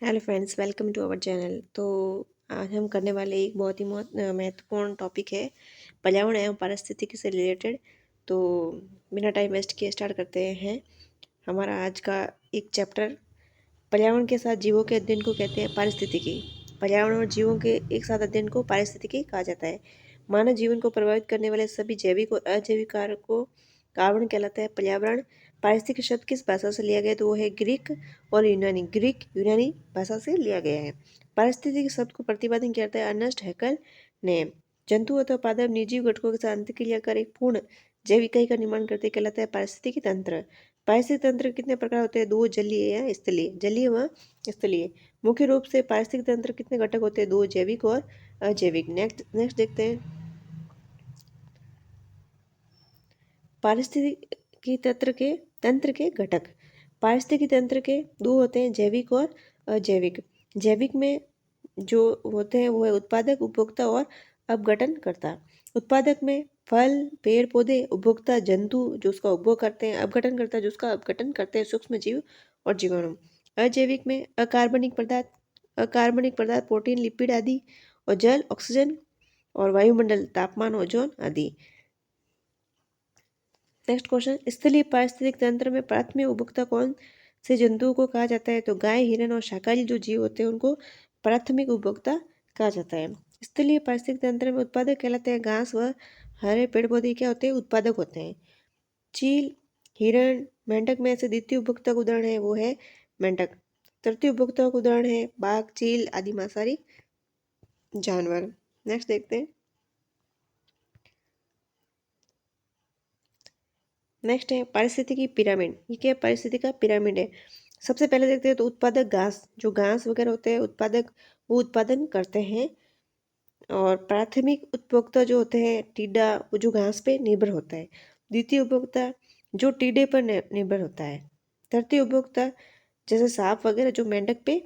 Hello friends, welcome to our channel. तो आज हम करने वाले एक बहुत ही महत्वपूर्ण टॉपिक है पर्यावरण एवं पारिस्थितिकी से रिलेटेड। तो बिना टाइम वेस्ट किए स्टार्ट करते हैं हमारा आज का एक चैप्टर। पर्यावरण के साथ जीवों के अध्ययन को कहते हैं पारिस्थितिकी। पर्यावरण और जीवों के एक साथ अध्ययन को पारिस्थितिकी कहा जाता है। मानव जीवन को प्रभावित करने वाले सभी जैविक और अजैविक कारकों का आवरण कहलाता है पर्यावरण। पारिस्थितिक शब्द किस भाषा से लिया गया? तो वो है ग्रीक और यूनानी। ग्रीक यूनानी भाषा से लिया गया है। पारिस्थितिक शब्द को प्रतिपादन करता है अर्नेस्ट हैकल ने। जंतु अथवा पादप निर्जीव घटकों के साथ अंतःक्रिया कर एक पूर्ण जैव इकाई का निर्माण करते कहलाता है पारिस्थितिकी तंत्र। पारिस्थितिक तंत्र कितने प्रकार होते हैं? दो, जलीय या स्थलीय। जलीय व स्थलीय। मुख्य रूप से पारिस्थितिक तंत्र कितने घटक होते हैं? दो, जैविक और अजैविक। नेक्स्ट देखते हैं पारिस्थितिकी तंत्र के घटक। पारिस्थितिकी तंत्र के दो होते हैं, जैविक और अजैविक। जैविक में जो होते हैं वो है उत्पादक, उपभोक्ता और अपघटनकर्ता। उत्पादक में फल, पेड़ पौधे, उपभोक्ता जंतु जो उसका उपभोग करते हैं, अपघटनकर्ता जो उसका अपघटन करते हैं, सूक्ष्म जीव और जीवाणु। अजैविक में अकार्बनिक पदार्थ, प्रोटीन, लिपिड आदि, और जल, ऑक्सीजन और वायुमंडल, तापमान, ओजोन आदि। नेक्स्ट क्वेश्चन, स्थलीय पारिस्थितिक तंत्र में प्राथमिक उपभोक्ता कौन से जंतुओं को कहा जाता है? तो गाय, हिरन और शाकाहारी जो जीव होते हैं उनको प्राथमिक उपभोक्ता कहा जाता है। स्थलीय पारिस्थितिक तंत्र में उत्पादक कहलाते हैं घास व हरे पेड़ पौधे क्या होते हैं? उत्पादक होते हैं। चील, हिरण, मेंढक में से द्वितीय उपभोक्ता का उदाहरण है वो है मेंढक। तृतीय उपभोक्ता का उदाहरण है बाघ, चील आदि मांसाहारी जानवर। नेक्स्ट देखते हैं। नेक्स्ट है पारिस्थितिकी पिरामिड। ये क्या है? पारिस्थितिकी का पिरामिड है। सबसे पहले देखते हैं तो उत्पादक घास, जो घास वगैरह होते हैं उत्पादक, वो उत्पादन करते हैं। और प्राथमिक उपभोक्ता जो होते हैं टीडा, वो जो घास पे निर्भर होता है। द्वितीय उपभोक्ता जो टीडे पर निर्भर होता है। तृतीय उपभोक्ता जैसे सांप वगैरह जो मेंढक पे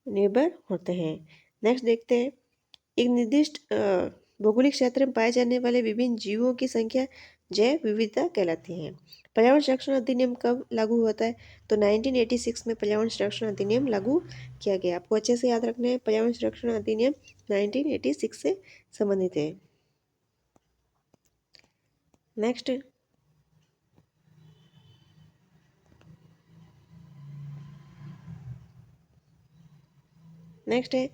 निर्भर होते हैं। नेक्स्ट देखते हैं एक निर्दिष्ट भौगोलिक क्षेत्र में पाए जाने वाले विभिन्न जीवों की संख्या जैव विविधता कहलाती है। पर्यावरण संरक्षण अधिनियम कब लागू होता है? तो 1986 में पर्यावरण संरक्षण अधिनियम लागू किया गया। आपको अच्छे से याद रखना है, पर्यावरण संरक्षण अधिनियम 1986 से संबंधित है। नेक्स्ट नेक्स्ट है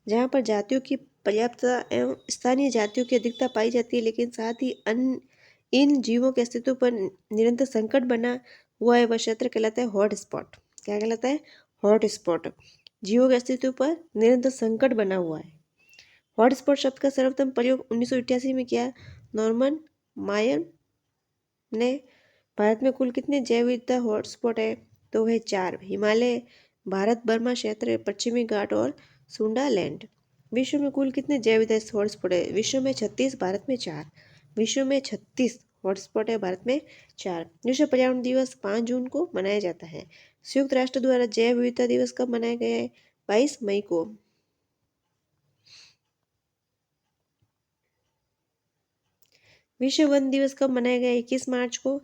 जहाँ पर जातियों की पर्याप्तता एवं स्थानीय जातियों की अधिकता पाई जाती है, लेकिन साथ ही इन जीवों के अस्तित्व पर निरंतर संकट बना हुआ है, वह क्षेत्र कहलाता है हॉट स्पॉट। क्या कहलाता है? Hot spot. जीवों के अस्तित्व पर निरंतर संकट बना हुआ है। हॉट स्पॉट शब्द का सर्वप्रथम प्रयोग 1988 में किया नॉर्मन मायर ने। भारत में कुल कितने जैव विविधता हॉटस्पॉट है? तो वह 4। हिमालय, भारत बर्मा क्षेत्र, पश्चिमी घाट और सुंडालैंड। विश्व में कुल कितने जैव विविधता हॉटस्पॉट है? विश्व में 36, भारत में 4। विश्व में 36 हॉटस्पॉट है, भारत में 4। विश्व पर्यावरण दिवस 5 जून को मनाया जाता है। संयुक्त राष्ट्र द्वारा जैव विविधता दिवस कब मनाया गया है? 22 मई को। विश्व वन दिवस कब मनाया गया? 21 मार्च को।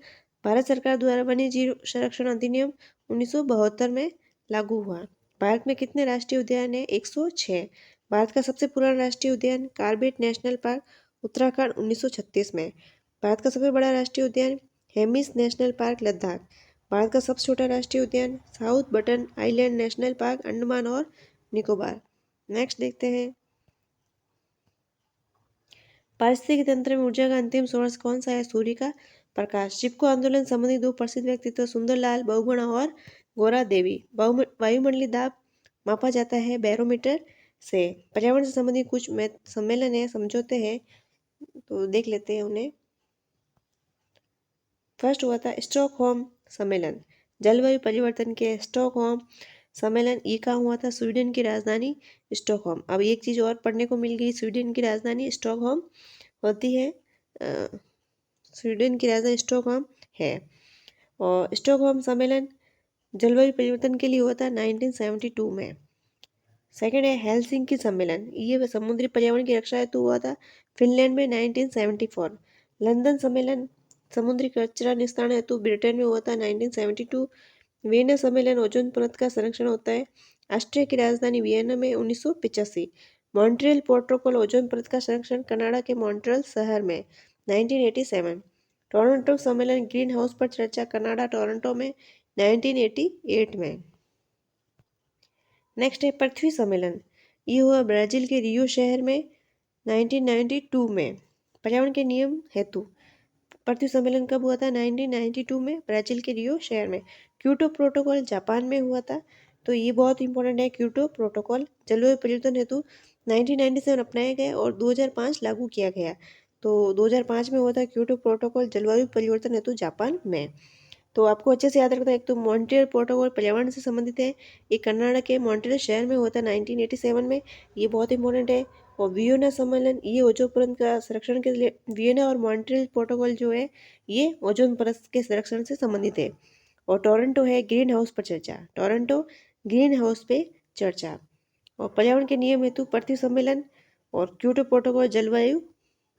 भारत सरकार द्वारा वन्य जीव संरक्षण अधिनियम 1972 में लागू हुआ। भारत में कितने राष्ट्रीय उद्यान है? 106। भारत का सबसे पुराना राष्ट्रीय उद्यान कार्बेट नेशनल पार्क, उत्तराखंड, 1936 में। भारत का सबसे बड़ा राष्ट्रीय उद्यान हेमिस नेशनल पार्क, लद्दाख। भारत का सबसे छोटा राष्ट्रीय उद्यान south button island national park, Andaman और निकोबार। नेक्स्ट देखते हैं पारिस्थितिकी तंत्र में ऊर्जा का अंतिम सोर्स कौन सा है? सूर्य का प्रकाश। चिपको आंदोलन संबंधी दो प्रसिद्ध व्यक्तित्व सुंदरलाल बहुगुणा और गौरा देवी। वायुमंडलीय दाब मापा जाता है बैरोमीटर से। पर्यावरण से संबंधित कुछ सम्मेलन है, समझौते हैं, तो देख लेते हैं उन्हें। फर्स्ट हुआ था स्टॉकहोम सम्मेलन, जलवायु परिवर्तन के स्टॉकहोम सम्मेलन। ये कहाँ हुआ था? स्वीडन की राजधानी स्टॉकहोम। अब एक चीज़ और पढ़ने को मिल गई, स्वीडन की राजधानी स्टॉकहोम होती है। स्वीडन की राजधानी स्टॉकहोम है। और स्टॉकहोम सम्मेलन जलवायु परिवर्तन के लिए हुआ था 1972 में। सेकेंड है हेलसिंकी सम्मेलन, ये समुद्री पर्यावरण की रक्षा हेतु हुआ था फिनलैंड में 1974। लंदन सम्मेलन समुद्री कचरा निस्तारण हेतु ब्रिटेन में हुआ था 1972। वियना सम्मेलन ओजोन परत का संरक्षण होता है ऑस्ट्रिया की राजधानी वियना में 1985। मॉन्ट्रियल प्रोटोकॉल ओजोन परत का संरक्षण कनाडा के मॉन्ट्रियल शहर में 1987। टोरंटो सम्मेलन ग्रीन हाउस पर चर्चा कनाडा टोरंटो में 1988 में। नेक्स्ट है पृथ्वी सम्मेलन, ये हुआ ब्राजील के रियो शहर में 1992 में। पर्यावरण के नियम हेतु पृथ्वी सम्मेलन कब हुआ था? 1992 में ब्राजील के रियो शहर में। क्योटो प्रोटोकॉल जापान में हुआ था, तो ये बहुत इंपॉर्टेंट है। क्योटो प्रोटोकॉल जलवायु परिवर्तन हेतु 1997 अपनाया गया और 2005 लागू किया गया। तो 2005 में हुआ था क्योटो प्रोटोकॉल जलवायु परिवर्तन हेतु जापान में। तो आपको अच्छे से याद रखना है। एक तो मॉन्ट्रियल प्रोटोकॉल पर्यावरण से संबंधित है, ये कनाडा के मॉन्ट्रियल शहर में हुआ था 1987 में, ये बहुत इंपॉर्टेंट है। और वियना सम्मेलन, ये ओजोन परत का संरक्षण के लिए, वियना और मॉन्ट्रियल प्रोटोकॉल जो है ये ओजोन परत के संरक्षण से संबंधित है। और टोरंटो है ग्रीन हाउस पर चर्चा, टोरंटो ग्रीन हाउस पे चर्चा। और पर्यावरण के नियम हेतु पृथ्वी सम्मेलन और क्योटो प्रोटोकॉल जलवायु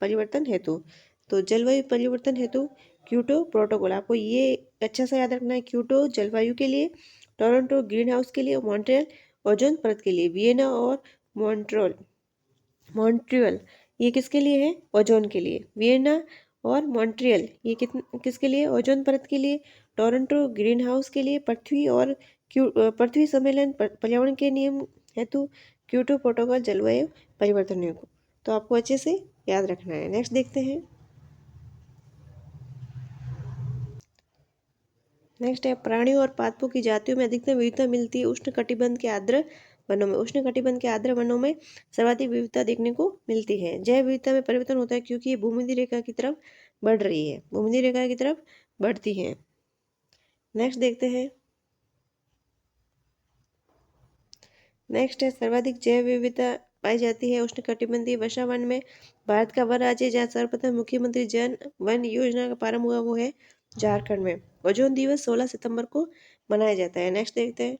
परिवर्तन हेतु। तो जलवायु परिवर्तन हेतु क्योटो प्रोटोकॉल, आपको ये अच्छा सा याद रखना है। क्योटो जलवायु के लिए, टोरंटो ग्रीन हाउस के लिए, मॉन्ट्रियल ओजोन परत के लिए। वियना और मॉन्ट्रियल मॉन्ट्रियल ये किसके लिए है? ओजोन के लिए। वियना और मॉन्ट्रियल ये किसके लिए? ओजोन परत के लिए। टोरंटो ग्रीन हाउस के लिए। पृथ्वी और पृथ्वी सम्मेलन पर्यावरण के नियम हेतु। क्योटो प्रोटोकॉल जलवायु परिवर्तन हेतु। तो आपको अच्छे से याद रखना है। नेक्स्ट देखते हैं। नेक्स्ट है प्राणियों और पादपों की जातियों में अधिकतम विविधता मिलती है उष्णकटिबंध के आर्द्र वनों में। उष्णकटिबंध के आर्द्र वनों में सर्वाधिक विविधता देखने को मिलती है। जैव विविधता में परिवर्तन होता है क्योंकि ये भूमध्य रेखा की तरफ बढ़ रही है, भूमध्य रेखा की तरफ बढ़ती है। नेक्स्ट देखते हैं। नेक्स्ट है सर्वाधिक जैव विविधता पाई जाती है उष्णकटिबंधीय वर्षावन में। भारत का वह राज्य है जहाँ सर्वप्रथम मुख्यमंत्री जन वन योजना का प्रारंभ हुआ, वो है झारखंड में। ओजोन दिवस 16 सितंबर को मनाया जाता है। नेक्स्ट देखते हैं।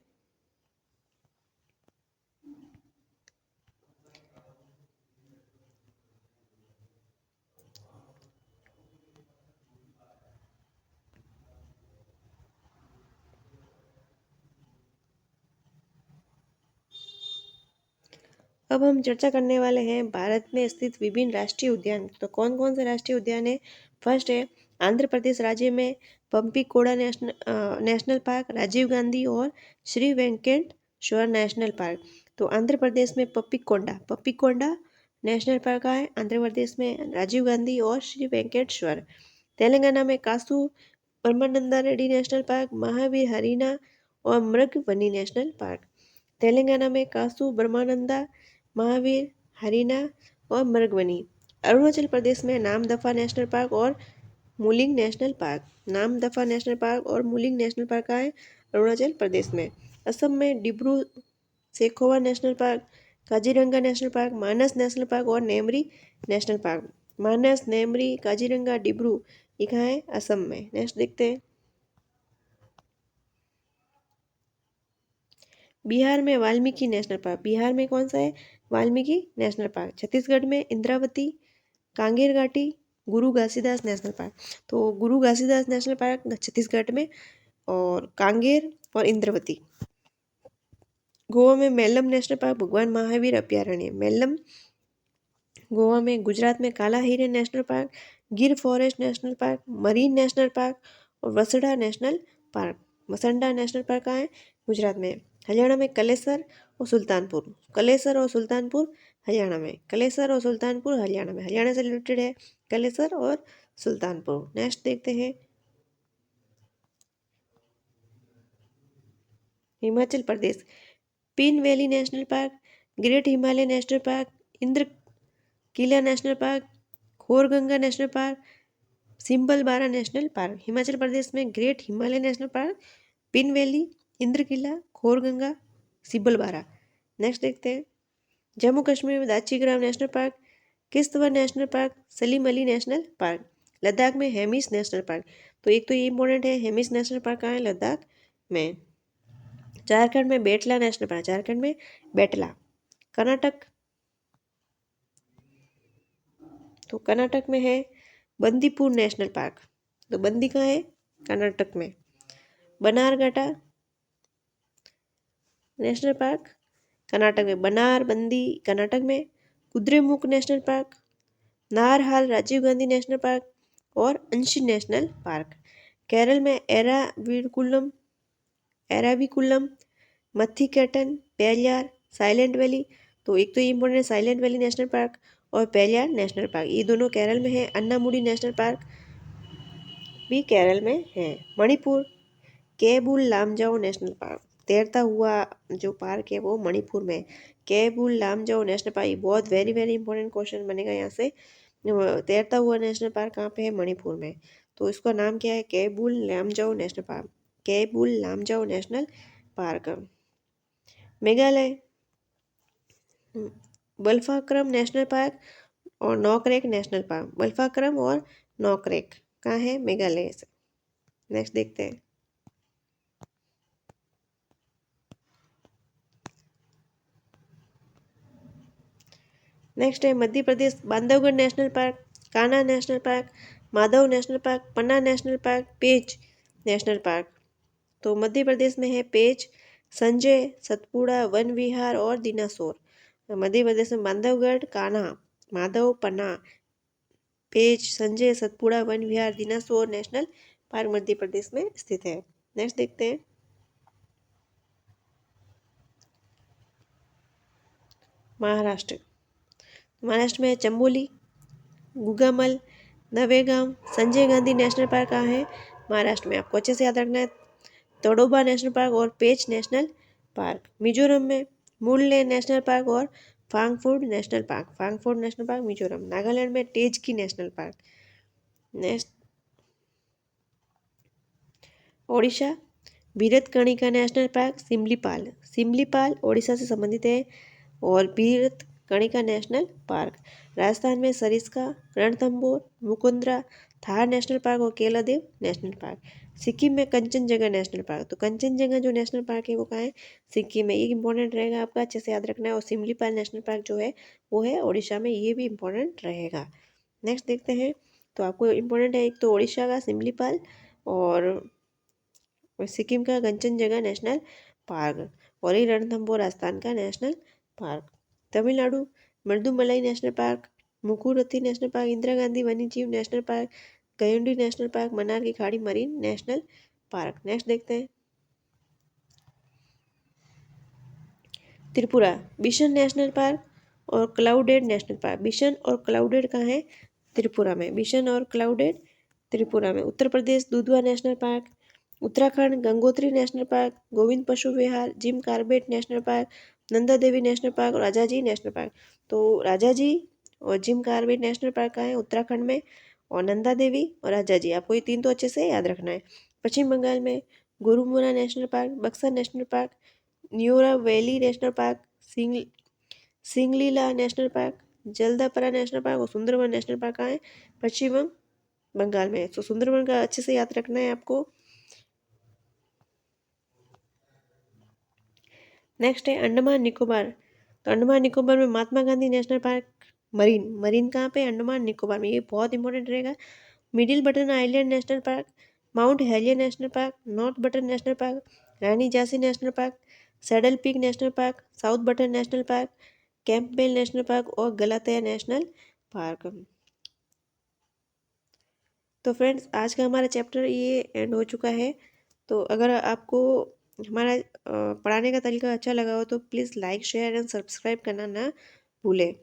अब हम चर्चा करने वाले हैं भारत में स्थित विभिन्न राष्ट्रीय उद्यान। तो कौन कौन से राष्ट्रीय उद्यान है? फर्स्ट है आंध्र प्रदेश राज्य में पंपीकोड़ा नेशनल पार्क, राजीव गांधी और श्री वेंकटेश्वर नेशनल पार्क। तो आंध्र प्रदेश में पप्पीकोंडा नेशनल पार्क है। आंध्र प्रदेश में राजीव गांधी और श्री वेंकटेश्वर। तेलंगाना में कासू ब्रह्मानंदा रेड्डी नेशनल पार्क, महावीर हरीना और मृगवनी नेशनल पार्क। तेलंगाना में कासू ब्रह्मानंदा, महावीर हरीना और मृगवनी। अरुणाचल प्रदेश में नामदफा नेशनल पार्क और Muling national park. Namdapha national park और मुलिंग नेशनल पार्क का है अरुणाचल प्रदेश में। असम में Dibru Saikhowa national park, Kaziranga national park, Manas national park और नेमरी नेशनल पार्क। मानस, नेमरी, काजीरंगा, डिब्रू ये कहाँ है? असम में। नेक्स्ट देखते हैं। बिहार में वाल्मीकि नेशनल पार्क, बिहार में कौन सा है? Valmiki national park. छत्तीसगढ़ में इंद्रावती, कांगेर घाटी, गुरु घासीदास नेशनल पार्क। तो गुरु घासीदास नेशनल पार्क छत्तीसगढ़ में और कांगेर और इंद्रावती। गोवा में मेलम नेशनल पार्क, भगवान महावीर अभ्यारण्य मेलम गोवा में। गुजरात में काला हिरन नेशनल पार्क, गिर forest national park, marine national park और वसड़ा नेशनल पार्क। वसंडा नेशनल पार्क कहाँ है? गुजरात में। हरियाणा में कलेसर और सुल्तानपुर, कलेसर और सुल्तानपुर हरियाणा में। कलेसर और सुल्तानपुर हरियाणा में, हरियाणा से रिलेटेड है कलेसर और सुल्तानपुर। नेक्स्ट देखते हैं। Himachal Pradesh Pin valley national park, great Himalaya national park, Indra Kila national park, Khorganga national park, Simbalbara national park. Himachal Pradesh में great Himalaya national park, Pin valley, Indra Kila, Khorganga, Simbalbara. Next देखते हैं। जम्मू कश्मीर में Dachigam national park, Kishtwar national park, Salim Ali national park. Ladakh में हेमिस नेशनल पार्क। तो एक तो ये इंपॉर्टेंट है, हेमिस नेशनल पार्क कहाँ है? लद्दाख में। झारखंड में बेटला नेशनल पार्क, झारखंड में बेटला। कर्नाटक, तो कर्नाटक में है बंदीपुर नेशनल पार्क। तो बंदी कहाँ है? कर्नाटक में। बनारघाटा नेशनल पार्क कर्नाटक में, बनार बंदी कर्नाटक में, Kudremukh national park, Nagarhole Rajiv Gandhi national park और अंशी नेशनल पार्क। केरल में एराविकुलम, मथिकेटन, पेरियार, साइलेंट वैली। तो एक तो ये इम्पोर्टेंट है साइलेंट वैली नेशनल पार्क और पेरियार नेशनल पार्क, ये दोनों केरल में है। अन्नामुडी नेशनल पार्क भी केरल में है। मणिपुर केबुल लामजाओ नेशनल पार्क, तैरता हुआ जो पार्क है वो मणिपुर में। केबुल लामजाओ नेशनल पार्क, बहुत वेरी वेरी इंपॉर्टेंट क्वेश्चन बनेगा यहाँ से। तैरता हुआ नेशनल पार्क कहाँ पे है? मणिपुर में। तो इसका नाम क्या है? Keibul Lamjao national park, Keibul Lamjao national park. Meghalaya Balphakram national park और नॉकरेक नेशनल पार्क, बल्फाक्रम और नॉकरेक कहाँ है? मेघालय से। नेक्स्ट देखते हैं। नेक्स्ट है Madhya Pradesh Bandhavgarh national park, Kanha national park, Madhav national park, Panna national park, Pench national park. तो मध्य प्रदेश में है पेंच, संजय, सतपुड़ा, वन विहार और दिनासोर। मध्य प्रदेश में Bandhavgarh, Kanha, Madhav, Panna, Pench, Sanjay, Satpura, Van Vihar, Dinosaur national park Madhya Pradesh में स्थित है। नेक्स्ट देखते हैं। महाराष्ट्र महाराष्ट्र में चंबोली, गुगामल, नवेगांव, संजय गांधी नेशनल पार्क कहाँ है? महाराष्ट्र में। आपको अच्छे से याद रखना है तड़ोबा नेशनल पार्क और पेंच नेशनल पार्क। मिजोरम में मुरलें नेशनल पार्क और फांगफोर्ड नेशनल पार्क, फांगफोर्ड नेशनल पार्क मिजोरम। नागालैंड में तेजकी national park. Next Odisha Bhitarkanika national park, Simlipal, Simlipal Odisha से संबंधित है और भीरतकणिका नेशनल पार्क। राजस्थान में सरिस्का, रणथंभौर, मुकुंदरा, थार नेशनल पार्क और केलादेव नेशनल पार्क। सिक्किम में कंचनजंगा नेशनल पार्क, तो कंचनजंगा जो नेशनल पार्क है वो कहाँ है? सिक्किम में। ये इंपॉर्टेंट रहेगा, आपका अच्छे से याद रखना है। और सिमलीपाल नेशनल पार्क जो है वो है ओडिशा में, ये भी इंपॉर्टेंट रहेगा। नेक्स्ट देखते हैं। तो आपको इंपॉर्टेंट है एक तो ओडिशा का सिमलीपाल और सिक्किम का कंचनजंगा नेशनल पार्क और ये रणथंभौर राजस्थान का national park. Tamil Nadu Mudumalai national park, Mukurthi national park, Indira Gandhi वन्यजीव national park, Guindy national park, Mannar की खाड़ी मरीन नेशनल पार्क। नेक्स्ट देखते हैं। त्रिपुरा बिशन नेशनल पार्क और क्लाउडेड नेशनल पार्क, बिशन और क्लाउडेड कहाँ है? त्रिपुरा में, बिशन और क्लाउडेड त्रिपुरा में। Uttar Pradesh Dudhwa national park, Uttarakhand Gangotri national park, Govind Pashu Vihar, Jim Corbett national park, Nanda Devi national park और राजाजी नेशनल पार्क। तो राजाजी और जिम कार्बेट नेशनल पार्क कहाँ है? उत्तराखंड में। और नंदा देवी और राजाजी, आपको ये तीन तो अच्छे से याद रखना है। पश्चिम बंगाल में Gorumara national park, Buxar national park, Neora valley national park, Singalila national park, Jaldapara national park और सुंदरवन नेशनल पार्क कहाँ है? पश्चिम बंगाल में। तो सुंदरवन का अच्छे से याद रखना है आपको। नेक्स्ट है अंडमान निकोबार, तो अंडमान निकोबार में Mahatma Gandhi national park, marine, marine कहाँ पे? अंडमान निकोबार में, ये बहुत इंपॉर्टेंट रहेगा। Middle button island national park, mount हेलियर national park, north button national park, Rani Jhansi national park, saddle peak national park, south button national park, Campbell national park और गलाथिया नेशनल पार्क। तो friends आज का हमारा चैप्टर ये and हो चुका है। तो अगर आपको हमारा पढ़ाने का तरीका अच्छा लगा हो तो please like share and subscribe करना ना भूलें।